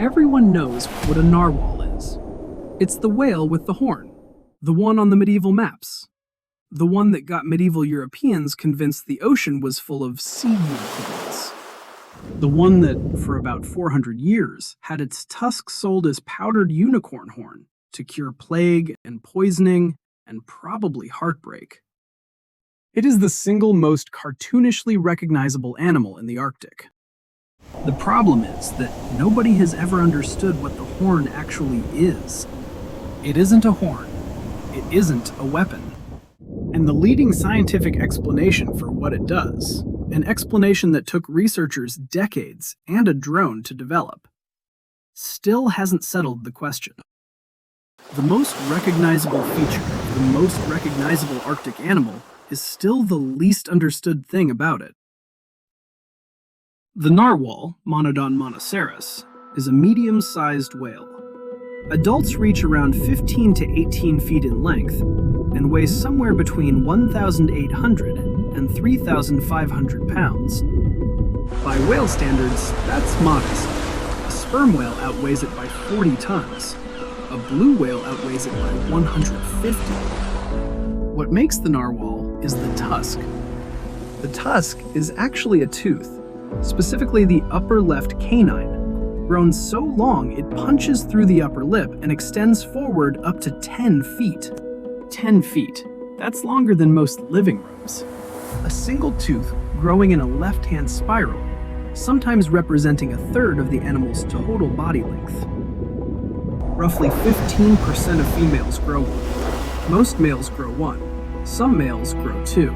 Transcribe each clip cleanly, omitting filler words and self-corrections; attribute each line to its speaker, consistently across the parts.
Speaker 1: Everyone knows what a narwhal is. It's the whale with the horn, the one on the medieval maps, the one that got medieval Europeans convinced the ocean was full of sea unicorns, the one that, for about 400 years, had its tusk sold as powdered unicorn horn to cure plague and poisoning and probably heartbreak. It is the single most cartoonishly recognizable animal in the Arctic. The problem is that nobody has ever understood what the horn actually is. It isn't a horn. It isn't a weapon. And the leading scientific explanation for what it does, an explanation that took researchers decades and a drone to develop, still hasn't settled the question. The most recognizable feature of the most recognizable Arctic animal is still the least understood thing about it. The narwhal, Monodon monoceros, is a medium-sized whale. Adults reach around 15 to 18 feet in length and weigh somewhere between 1,800 and 3,500 pounds. By whale standards, that's modest. A sperm whale outweighs it by 40 tons. A blue whale outweighs it by 150. What makes the narwhal is the tusk. The tusk is actually a tooth, specifically the upper left canine, grown so long it punches through the upper lip and extends forward up to 10 feet. 10 feet. That's longer than most living rooms. A single tooth growing in a left-hand spiral, sometimes representing a third of the animal's total body length. Roughly 15% of females grow one. Most males grow one. Some males grow two.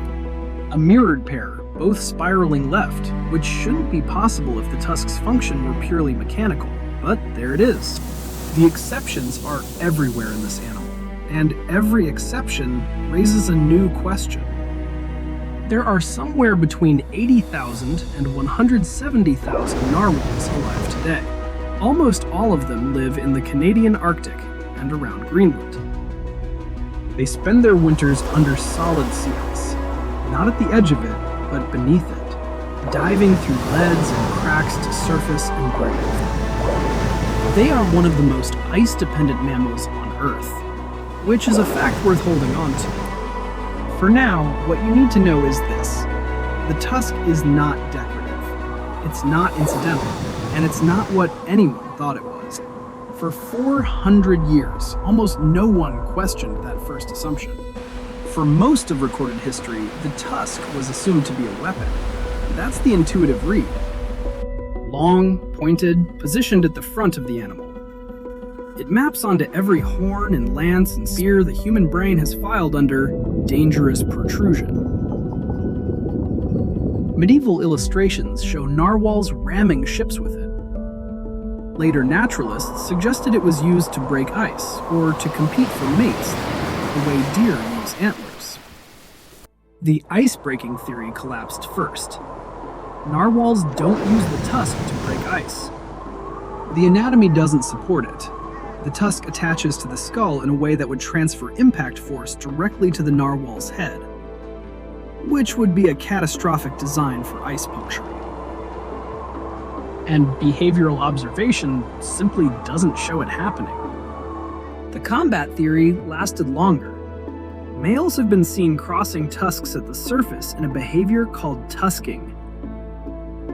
Speaker 1: A mirrored pair, both spiraling left, which shouldn't be possible if the tusk's function were purely mechanical, but there it is. The exceptions are everywhere in this animal, and every exception raises a new question. There are somewhere between 80,000 and 170,000 narwhals alive today. Almost all of them live in the Canadian Arctic and around Greenland. They spend their winters under solid sea ice, not at the edge of it, but beneath it, diving through leads and cracks to surface and breathe. They are one of the most ice-dependent mammals on Earth, which is a fact worth holding on to. For now, what you need to know is this. The tusk is not decorative, it's not incidental, and it's not what anyone thought it was. For 400 years, almost no one questioned that first assumption. For most of recorded history, the tusk was assumed to be a weapon. That's the intuitive read. Long, pointed, positioned at the front of the animal. It maps onto every horn and lance and spear the human brain has filed under dangerous protrusion. Medieval illustrations show narwhals ramming ships with it. Later naturalists suggested it was used to break ice or to compete for mates, the way deer use antlers. The ice-breaking theory collapsed first. Narwhals don't use the tusk to break ice. The anatomy doesn't support it. The tusk attaches to the skull in a way that would transfer impact force directly to the narwhal's head, which would be a catastrophic design for ice puncture. And behavioral observation simply doesn't show it happening. The combat theory lasted longer. Males have been seen crossing tusks at the surface in a behavior called tusking.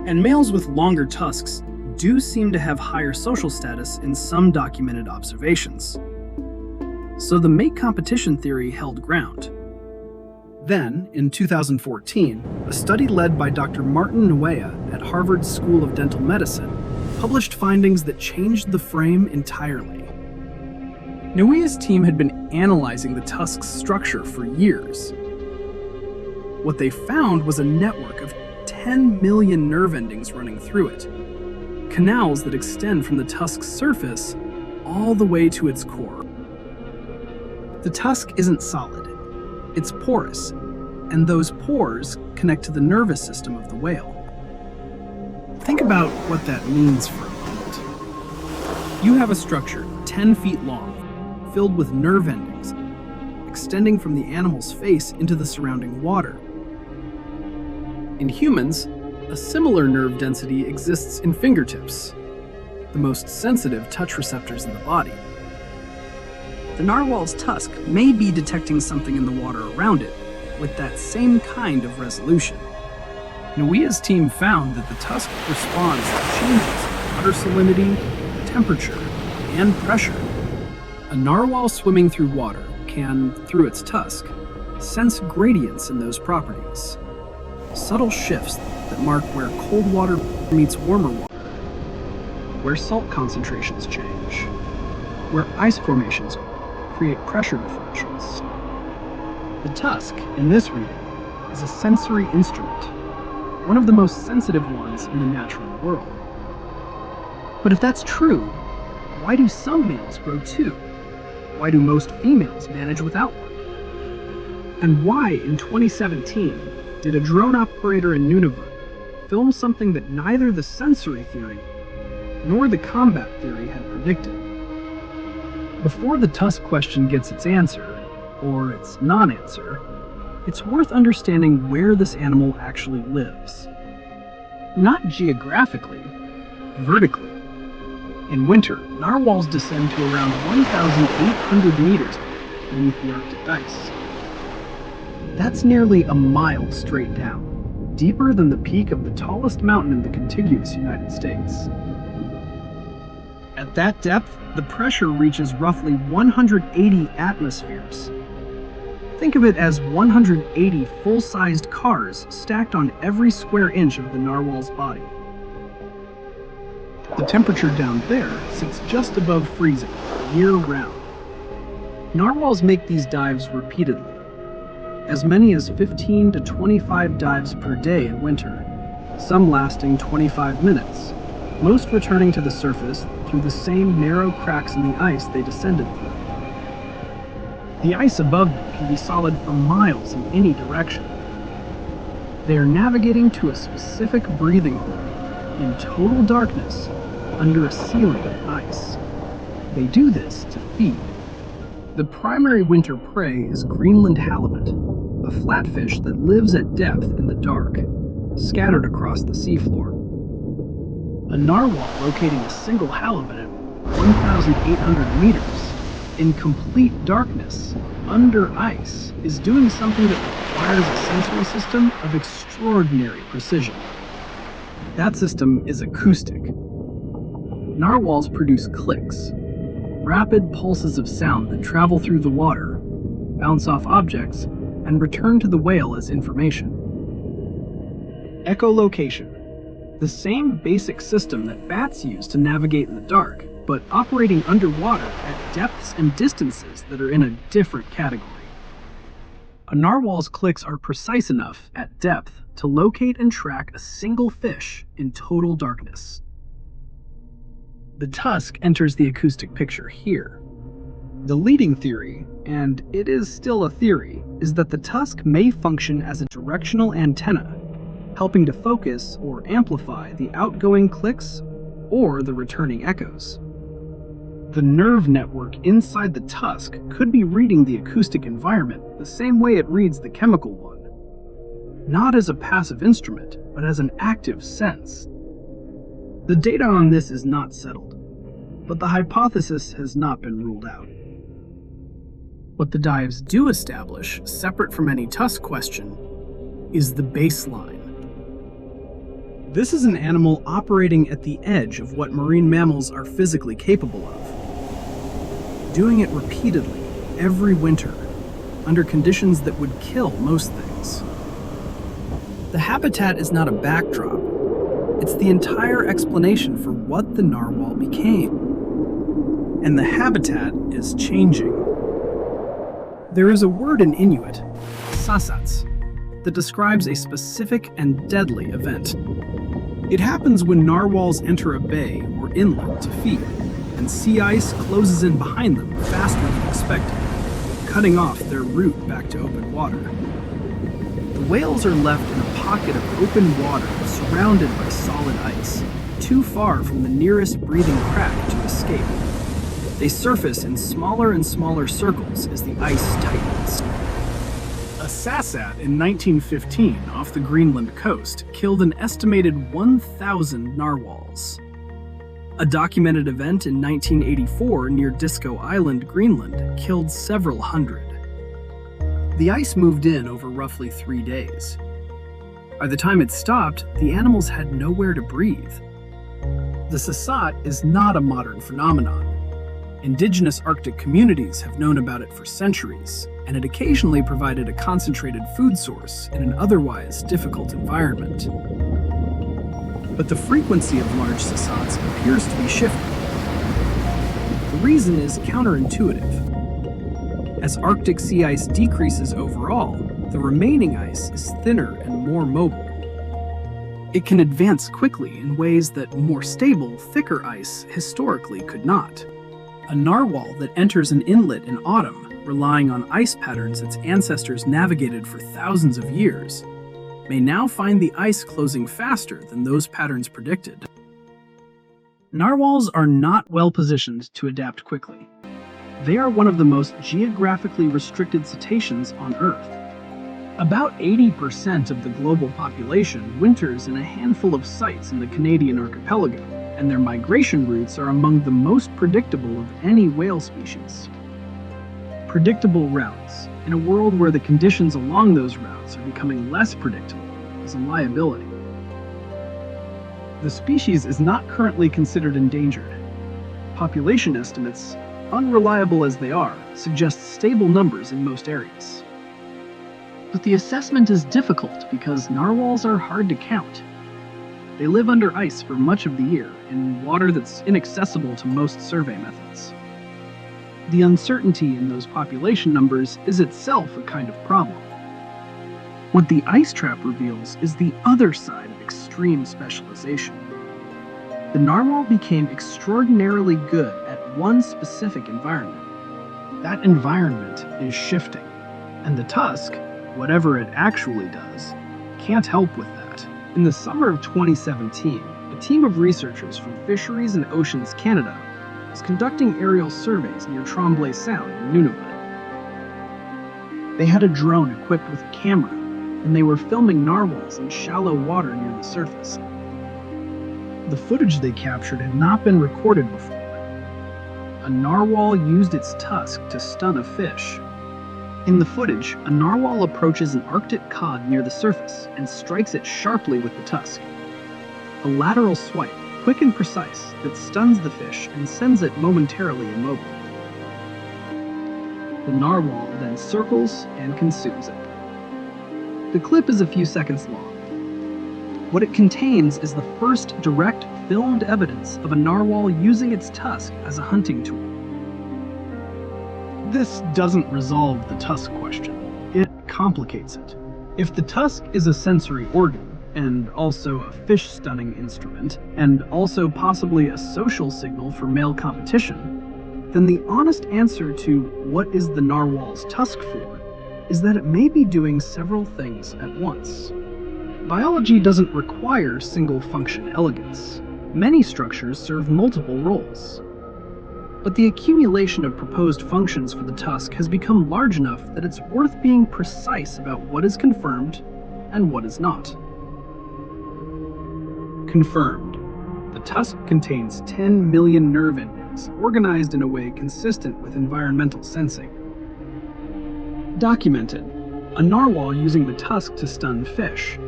Speaker 1: And males with longer tusks do seem to have higher social status in some documented observations. So the mate competition theory held ground. Then, in 2014, a study led by Dr. Martin Nuea at Harvard School of Dental Medicine published findings that changed the frame entirely. Nuea's team had been analyzing the tusk's structure for years. What they found was a network of 10 million nerve endings running through it, canals that extend from the tusk's surface all the way to its core. The tusk isn't solid. It's porous, and those pores connect to the nervous system of the whale. Think about what that means for a moment. You have a structure 10 feet long, filled with nerve endings, extending from the animal's face into the surrounding water. In humans, a similar nerve density exists in fingertips. the most sensitive touch receptors in the body. The narwhal's tusk may be detecting something in the water around it with that same kind of resolution. Nguyen's team found that the tusk responds to changes in water salinity, temperature, and pressure. A narwhal swimming through water can, through its tusk, sense gradients in those properties. Subtle shifts that mark where cold water meets warmer water, where salt concentrations change, where ice formations create pressure differentials. The tusk, in this reading, is a sensory instrument, one of the most sensitive ones in the natural world. But if that's true, why do some males grow two? Why do most females manage without one? And why, in 2017, did a drone operator in Nunavut film something that neither the sensory theory nor the combat theory had predicted? Before the tusk question gets its answer, or its non-answer, it's worth understanding where this animal actually lives. Not geographically, vertically. In winter, narwhals descend to around 1,800 meters beneath the Arctic ice. That's nearly a mile straight down, deeper than the peak of the tallest mountain in the contiguous United States. At that depth, the pressure reaches roughly 180 atmospheres. Think of it as 180 full-sized cars stacked on every square inch of the narwhal's body. The temperature down there sits just above freezing, year-round. Narwhals make these dives repeatedly, as many as 15 to 25 dives per day in winter, some lasting 25 minutes, most returning to the surface through the same narrow cracks in the ice they descended through. The ice above them can be solid for miles in any direction. They are navigating to a specific breathing hole in total darkness under a ceiling of ice. They do this to feed. The primary winter prey is Greenland halibut, a flatfish that lives at depth in the dark, scattered across the seafloor. A narwhal locating a single halibut at 1,800 meters in complete darkness under ice is doing something that requires a sensory system of extraordinary precision. That system is acoustic. Narwhals produce clicks, rapid pulses of sound that travel through the water, bounce off objects, and return to the whale as information. Echolocation, the same basic system that bats use to navigate in the dark, but operating underwater at depths and distances that are in a different category. A narwhal's clicks are precise enough at depth to locate and track a single fish in total darkness. The tusk enters the acoustic picture here. The leading theory, and it is still a theory, is that the tusk may function as a directional antenna, helping to focus or amplify the outgoing clicks or the returning echoes. The nerve network inside the tusk could be reading the acoustic environment the same way it reads the chemical one, not as a passive instrument, but as an active sense. The data on this is not settled, but the hypothesis has not been ruled out. What the dives do establish, separate from any tusk question, is the baseline. This is an animal operating at the edge of what marine mammals are physically capable of, doing it repeatedly, every winter, under conditions that would kill most things. The habitat is not a backdrop. It's the entire explanation for what the narwhal became. And the habitat is changing. There is a word in Inuit, sasats, that describes a specific and deadly event. It happens when narwhals enter a bay or inlet to feed, and sea ice closes in behind them faster than expected, cutting off their route back to open water. The whales are left in a pocket of open water surrounded by solid ice, too far from the nearest breathing crack to escape. They surface in smaller and smaller circles as the ice tightens. A sasat in 1915 off the Greenland coast killed an estimated 1,000 narwhals. A documented event in 1984 near Disco Island, Greenland, killed several hundred. The ice moved in over roughly 3 days. By the time it stopped, the animals had nowhere to breathe. The sassat is not a modern phenomenon. Indigenous Arctic communities have known about it for centuries, and it occasionally provided a concentrated food source in an otherwise difficult environment. But the frequency of large sassats appears to be shifting. The reason is counterintuitive. As Arctic sea ice decreases overall, the remaining ice is thinner and more mobile. It can advance quickly in ways that more stable, thicker ice historically could not. A narwhal that enters an inlet in autumn, relying on ice patterns its ancestors navigated for thousands of years, may now find the ice closing faster than those patterns predicted. Narwhals are not well positioned to adapt quickly. They are one of the most geographically restricted cetaceans on Earth. About 80% of the global population winters in a handful of sites in the Canadian archipelago, and their migration routes are among the most predictable of any whale species. Predictable routes, in a world where the conditions along those routes are becoming less predictable, is a liability. The species is not currently considered endangered. Population estimates, unreliable as they are, suggest stable numbers in most areas. But the assessment is difficult because narwhals are hard to count. They live under ice for much of the year, in water that's inaccessible to most survey methods. The uncertainty in those population numbers is itself a kind of problem. What the ice trap reveals is the other side of extreme specialization. The narwhal became extraordinarily good at one specific environment. That environment is shifting, and the tusk, whatever it actually does, can't help with that. In the summer of 2017, a team of researchers from Fisheries and Oceans Canada was conducting aerial surveys near Tremblay Sound in Nunavut. They had a drone equipped with a camera, and they were filming narwhals in shallow water near the surface. The footage they captured had not been recorded before. A narwhal used its tusk to stun a fish. In the footage, a narwhal approaches an Arctic cod near the surface and strikes it sharply with the tusk. A lateral swipe, quick and precise, that stuns the fish and sends it momentarily immobile. The narwhal then circles and consumes it. The clip is a few seconds long. What it contains is the first direct filmed evidence of a narwhal using its tusk as a hunting tool. This doesn't resolve the tusk question. It complicates it. If the tusk is a sensory organ, and also a fish-stunning instrument, and also possibly a social signal for male competition, then the honest answer to what is the narwhal's tusk for is that it may be doing several things at once. Biology doesn't require single-function elegance. Many structures serve multiple roles. But the accumulation of proposed functions for the tusk has become large enough that it's worth being precise about what is confirmed and what is not. Confirmed. The tusk contains 10 million nerve endings, organized in a way consistent with environmental sensing. Documented. A narwhal using the tusk to stun fish.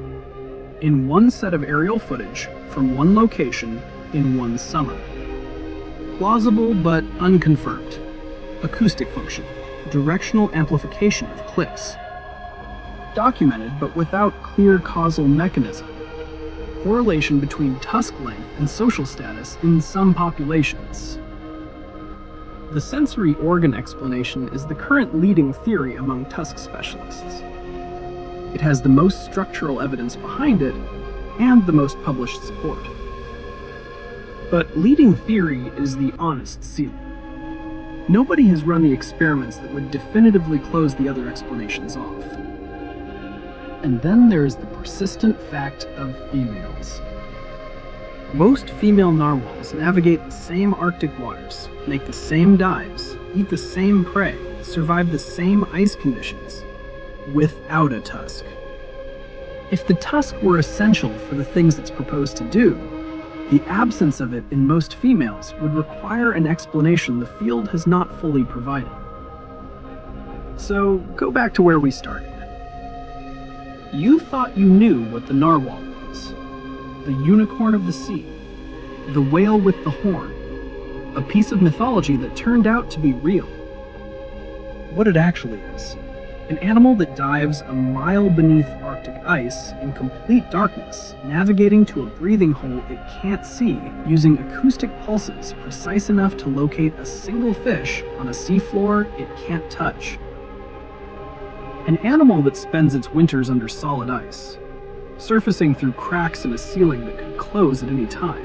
Speaker 1: In one set of aerial footage from one location in one summer. Plausible but unconfirmed. Acoustic function. Directional amplification of clicks. Documented but without clear causal mechanism. Correlation between tusk length and social status in some populations. The sensory organ explanation is the current leading theory among tusk specialists. It has the most structural evidence behind it and the most published support. But leading theory is the honest ceiling. Nobody has run the experiments that would definitively close the other explanations off. And then there's the persistent fact of females. Most female narwhals navigate the same Arctic waters, make the same dives, eat the same prey, survive the same ice conditions, without a tusk. If the tusk were essential for the things it's proposed to do, The absence of it in most females would require an explanation the field has not fully provided. So, go back to where we started. You thought you knew what the narwhal was. The unicorn of the sea. The whale with the horn. A piece of mythology that turned out to be real. What it actually is. An animal that dives a mile beneath Arctic ice in complete darkness, navigating to a breathing hole it can't see, using acoustic pulses precise enough to locate a single fish on a seafloor it can't touch. An animal that spends its winters under solid ice, surfacing through cracks in a ceiling that could close at any time.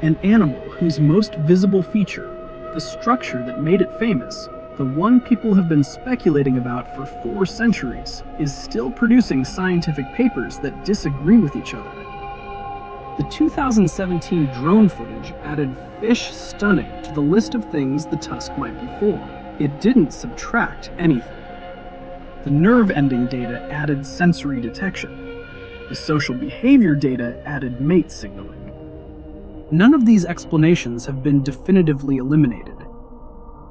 Speaker 1: An animal whose most visible feature, the structure that made it famous, the one people have been speculating about for 4 centuries, is still producing scientific papers that disagree with each other. The 2017 drone footage added fish stunning to the list of things the tusk might be for. It didn't subtract anything. The nerve ending data added sensory detection. The social behavior data added mate signaling. None of these explanations have been definitively eliminated.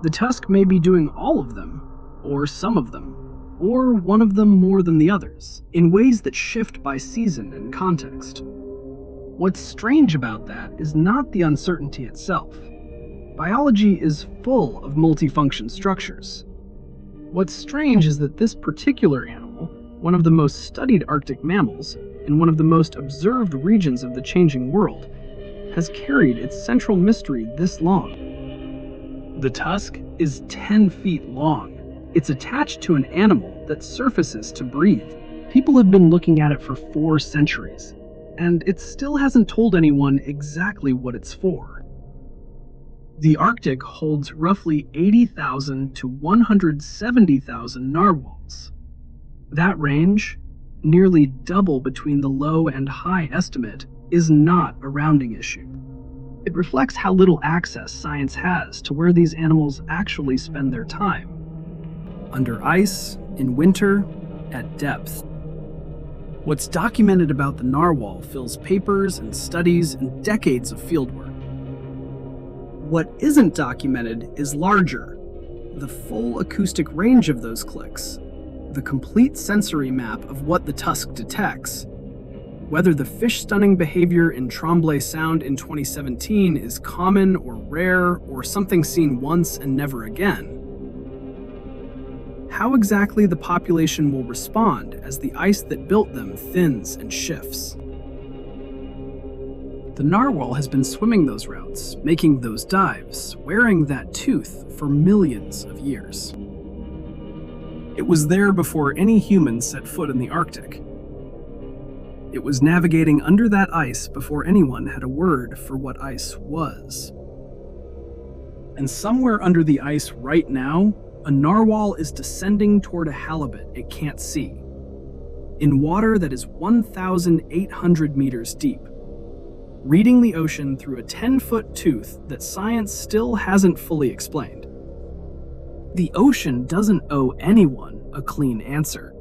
Speaker 1: The tusk may be doing all of them, or some of them, or one of them more than the others, in ways that shift by season and context. What's strange about that is not the uncertainty itself. Biology is full of multifunction structures. What's strange is that this particular animal, one of the most studied Arctic mammals, in one of the most observed regions of the changing world, has carried its central mystery this long. The tusk is 10 feet long. It's attached to an animal that surfaces to breathe. People have been looking at it for 4 centuries, and it still hasn't told anyone exactly what it's for. The Arctic holds roughly 80,000 to 170,000 narwhals. That range, nearly double between the low and high estimate, is not a rounding issue. It reflects how little access science has to where these animals actually spend their time. Under ice, in winter, at depth. What's documented about the narwhal fills papers and studies and decades of fieldwork. What isn't documented is larger, the full acoustic range of those clicks, the complete sensory map of what the tusk detects, whether the fish-stunning behavior in Tremblay Sound in 2017 is common or rare or something seen once and never again. How exactly the population will respond as the ice that built them thins and shifts. The narwhal has been swimming those routes, making those dives, wearing that tooth for millions of years. It was there before any humans set foot in the Arctic. It was navigating under that ice before anyone had a word for what ice was. And somewhere under the ice right now, a narwhal is descending toward a halibut it can't see, in water that is 1,800 meters deep, reading the ocean through a 10-foot tooth that science still hasn't fully explained. The ocean doesn't owe anyone a clean answer.